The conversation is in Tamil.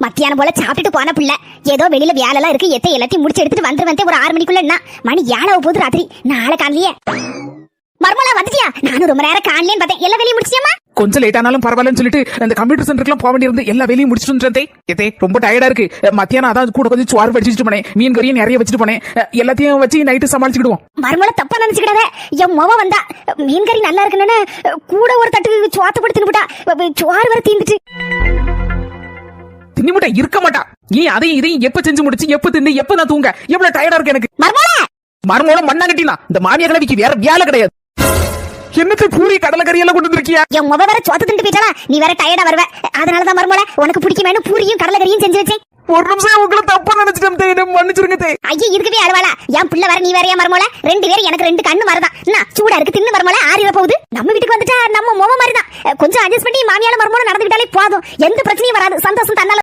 மத்தியானம் போல சாப்பிட்டுட்டு போன பிள்ளை ஏதோ வெளியில வேலை எல்லாம் இருக்கு எல்லாத்தையும் முடிச்சு எடுத்துட்டு வந்து ஒரு 6 மணிக்குள்ள மணி 7 போகுது ராத்திரி. நாளை காலையே மர்மலா வந்துட்டியா? நானும் ரொம்ப நேரம் காணலேன்னு பார்த்தேன். எல்லா வேலையும் முடிச்சியாமா? கொஞ்சம் லேட் ஆனாலும் பரவாயில்லன்னு சொல்லிட்டு அந்த கம்ப்யூட்டர் சென்டருக்குலாம் போக வேண்டியிருந்து எல்லா வேலையும் முடிச்சுட்டு ரொம்ப டயர்டா இருக்கு. மத்தியானம் அதான் கூட கொஞ்சம் சோறு வச்சுட்டு போனேன், மீன் கறியும் நிறைய வச்சுட்டு போனேன். எல்லாத்தையும் வச்சு நைட்டு சமாளிச்சுக்கிடுவோம். மர்மலா தப்பா நினைச்சுக்கிடாத. என் மொவ வந்தா மீன் கறி நல்லா இருக்குன்னு கூட ஒரு தட்டு சோத்த போட்டு தின்னுட்டா. சோறு வர தீந்துட்டு தின்னி முட்டை இருக்க மாட்டா. நீ அதையும் இதையும் எப்ப செஞ்சு முடிச்சு எப்ப தின்னு எப்ப நான் தூங்க எவ்வளவு டயர்டா இருக்கு எனக்கு. மர்மோட மண்ணா கட்டினா இந்த மாமியா கிழவிக்கு வேற வேலை கிடையாது. என்னத்தை பூரி கடலை கறி எல்லாம் கொண்டு வந்திருக்கியா? என் முவ வேற சோத்த தின்ட்டு போயிட்டாளா, நீ வேற டயர்டா வருவ. அதனாலதான் மர்மோல உனக்கு பிடிக்குமேனு பூரியும் கடலை கறியும் செஞ்சு வச்சேன். ஒரு நிமிஷம் உங்களை தப்பா நினைச்சிட்டேன், மன்னிச்சிருங்க. ஐயா இருக்கவே அழுவாளா? என் பிள்ளை வேற நீ வேறையா மர்மோல? 2 பேரும் எனக்கு 2 கண்ணு மரதான். என்ன சூடா இருக்கு தின்னு மர்மோல ஆறிட போகுது. நம்ம வீட்டுக்கு வந்துட்டா நம்ம முவ மாதிரி தான். கொஞ்சம் அட்ஜஸ்ட் பண்ணி மாமியால மர்மோல நடந்துக்கிட்டாலே போதும், எந்த பிரச்சனையும் வராது. சந்தோஷம் தன்னால